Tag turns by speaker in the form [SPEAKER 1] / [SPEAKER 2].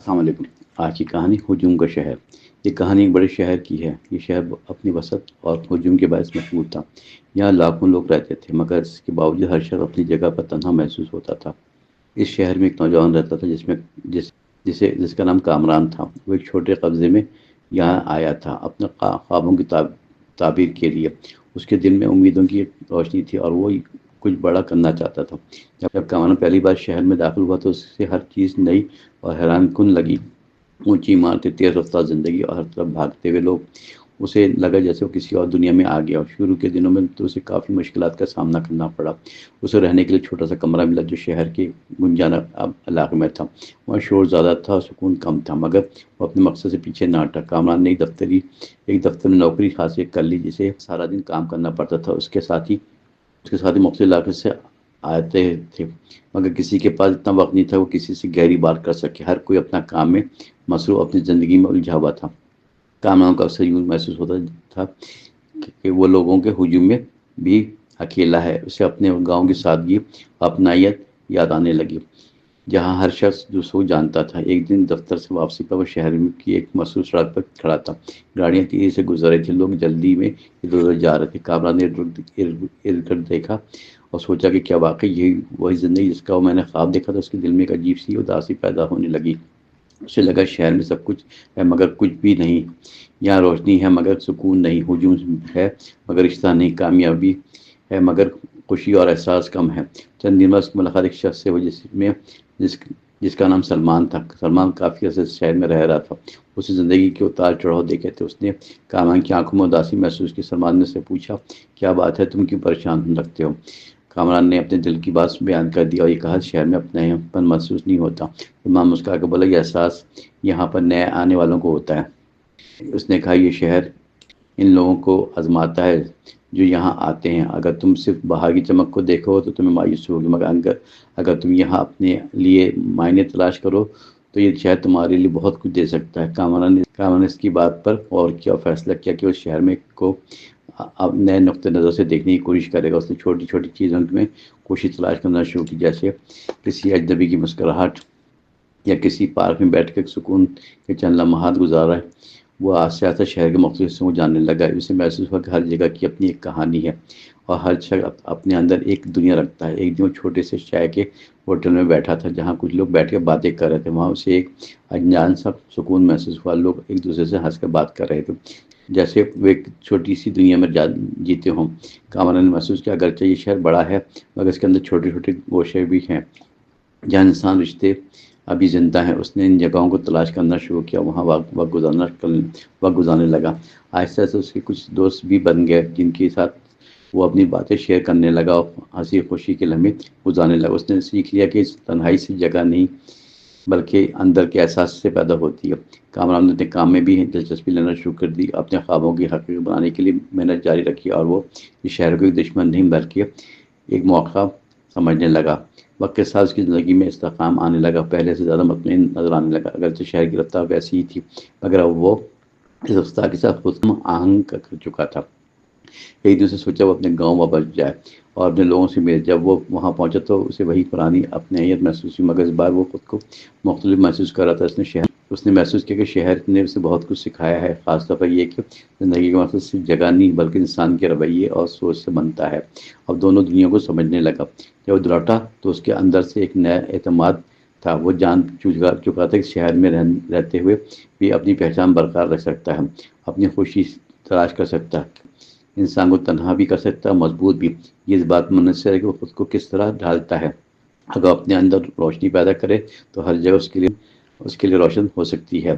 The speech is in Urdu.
[SPEAKER 1] السلام علیکم۔ آج کی کہانی ہجوم کا شہر۔ یہ کہانی ایک بڑے شہر کی ہے۔ یہ شہر اپنی وسعت اور ہجوم کے باعث مشہور تھا۔ یہاں لاکھوں لوگ رہتے تھے، مگر اس کے باوجود ہر شخص اپنی جگہ پر تنہا محسوس ہوتا تھا۔ اس شہر میں ایک نوجوان رہتا تھا جس کا نام کامران تھا۔ وہ ایک چھوٹے قبضے میں یہاں آیا تھا اپنے خوابوں کی تعبیر کے لیے۔ اس کے دل میں امیدوں کی ایک روشنی تھی اور وہ کچھ بڑا کرنا چاہتا تھا۔ جب کامران پہلی بار شہر میں داخل ہوا تو اس سے ہر چیز نئی اور حیران کن لگی۔ اونچی عمارتیں، تیز رفتار زندگی اور ہر طرف بھاگتے ہوئے لوگ۔ اسے لگا جیسے وہ کسی اور دنیا میں آ گیا ہو۔ شروع کے دنوں میں تو اسے کافی مشکلات کا سامنا کرنا پڑا۔ اسے رہنے کے لیے چھوٹا سا کمرہ ملا جو شہر کے گنجان علاقے میں تھا۔ وہاں شور زیادہ تھا اور سکون کم تھا، مگر وہ اپنے مقصد سے پیچھے نہ ہٹا۔ کامران نے ایک دفتر میں نوکری حاصل کر لی، جسے سارا دن کام کرنا پڑتا تھا۔ اس کے ساتھ ہی مختلف علاقے سے آتے تھے، مگر کسی کے پاس اتنا وقت نہیں تھا وہ کسی سے گہری بات کر سکے۔ ہر کوئی اپنا کام میں مصروف، اپنی زندگی میں الجھا ہوا تھا۔ کامران کو اکثر یوں محسوس ہوتا تھا کہ وہ لوگوں کے ہجوم میں بھی اکیلا ہے۔ اسے اپنے گاؤں کی سادگی، اپنائیت یاد آنے لگی، جہاں ہر شخص دوسروں کو جانتا تھا۔ ایک دن دفتر سے واپسی پر وہ شہر کی ایک مصروف سڑک پر کھڑا تھا۔ گاڑیاں تیزی سے گزر رہی تھیں، لوگ جلدی میں ادھر ادھر جا رہے تھے۔ کامران نے ارد گرد دیکھا اور سوچا کہ کیا واقعی یہی وہی زندگی جس کا میں نے خواب دیکھا تھا؟ اس کے دل میں ایک عجیب سی اداسی پیدا ہونے لگی۔ اسے لگا شہر میں سب کچھ ہے مگر کچھ بھی نہیں۔ یہاں روشنی ہے مگر سکون نہیں، ہجوم ہے مگر رشتہ نہیں، کامیابی ہے مگر خوشی اور احساس کم ہے۔ چند دن بعد اس کی ملاقات ایک شخص سے ہوئی جس کا نام سلمان تھا۔ سلمان کافی عرصے سے شہر میں رہ رہا تھا۔ اسے زندگی کے اتار چڑھاؤ دیکھے تھے۔ اس نے کامران کی آنکھوں میں اداسی محسوس کی۔ سلمان نے اس سے پوچھا، کیا بات ہے، تم کیوں پریشان لگتے ہو؟ کامران نے اپنے دل کی بات بیان کر دی اور یہ کہا، شہر میں اپنا پن محسوس نہیں ہوتا۔ سلمان مسکرا کر بولا، یہ احساس یہاں پر نئے آنے والوں کو ہوتا ہے۔ اس نے کہا، یہ شہر ان لوگوں کو آزماتا ہے جو یہاں آتے ہیں۔ اگر تم صرف باہر کی چمک کو دیکھو تو تمہیں مایوسی ہوگی، مگر اگر تم یہاں اپنے لیے معنی تلاش کرو تو یہ شہر تمہارے لیے بہت کچھ دے سکتا ہے۔ کامران نے اس کی بات پر غور کیا اور فیصلہ کیا کہ اس شہر میں کو اب نئے نقطۂ نظر سے دیکھنے کی کوشش کرے گا۔ اس نے چھوٹی چھوٹی چیزوں میں کوشش تلاش کرنا شروع کی، جیسے کسی اجنبی کی مسکراہٹ یا کسی پارک میں بیٹھ کر سکون کے چند لمحات گزارا ہے۔ وہ آہستہ آہستہ شہر کے مختلف حصوں کو جاننے لگا۔ اسے محسوس ہوا کہ ہر جگہ کی اپنی ایک کہانی ہے اور ہر شخص اپنے اندر ایک دنیا رکھتا ہے۔ ایک دن وہ چھوٹے سے چائے کے ہوٹل میں بیٹھا تھا، جہاں کچھ لوگ بیٹھ کے باتیں کر رہے تھے۔ وہاں اسے ایک انجان سا سکون محسوس ہوا۔ لوگ ایک دوسرے سے ہنس کر بات کر رہے تھے، جیسے وہ ایک چھوٹی سی دنیا میں جیتے ہوں۔ کامران نے محسوس کیا، اگرچہ یہ شہر بڑا ہے مگر اس کے اندر چھوٹے چھوٹے گوشے بھی ہیں جہاں انسان رشتے ابھی زندہ ہیں۔ اس نے ان جگہوں کو تلاش کرنا شروع کیا، وہاں وقت گزارنے لگا۔ آہستہ آہستہ اس کے کچھ دوست بھی بن گئے جن کے ساتھ وہ اپنی باتیں شیئر کرنے لگا اور ہنسی خوشی کے لمحے گزارنے لگا۔ اس نے سیکھ لیا کہ اس تنہائی سے جگہ نہیں بلکہ اندر کے احساس سے پیدا ہوتی ہے۔ کامران نے اپنے کام میں بھی دلچسپی لینا شروع کر دی، اپنے خوابوں کی حقیقت بنانے کے لیے محنت جاری رکھی اور وہ اس شہر کو ایک دشمن نہیں بلکہ ایک موقع سمجھنے لگا۔ وقت کے ساتھ اس کی زندگی میں استحکام آنے لگا، پہلے سے زیادہ مطمئن نظر آنے لگا۔ اگرچہ شہر کی رفتار ویسی ہی تھی مگر اب وہ اس رفتار کے ساتھ خود کو آہنگ کر چکا تھا۔ ایک دن سے سوچا وہ اپنے گاؤں واپس جائے اور اپنے لوگوں سے ملے۔ جب وہ وہاں پہنچا تو اسے وہی پرانی اپنیت محسوس ہوئی، مگر اس بار وہ خود کو مختلف محسوس کر رہا تھا۔ اس نے محسوس کیا کہ شہر نے اسے بہت کچھ سکھایا ہے، خاص طور پر یہ کہ زندگی کا مقصد صرف جگہ نہیں بلکہ انسان کے رویے اور سوچ سے بنتا ہے۔ اب دونوں دنیا کو سمجھنے لگا۔ جب وہ لوٹا تو اس کے اندر سے ایک نیا اعتماد تھا۔ وہ جان چکا تھا کہ شہر میں رہتے ہوئے بھی اپنی پہچان برقرار رکھ سکتا ہے، اپنی خوشی تلاش کر سکتا ہے، انسان کو تنہا بھی کر سکتا ہے، مضبوط بھی۔ یہ اس بات منحصر ہے کہ وہ خود کو کس طرح ڈھالتا ہے۔ اگر اپنے اندر روشنی پیدا کرے تو ہر جگہ اس کے لیے روشن ہو سکتی ہے۔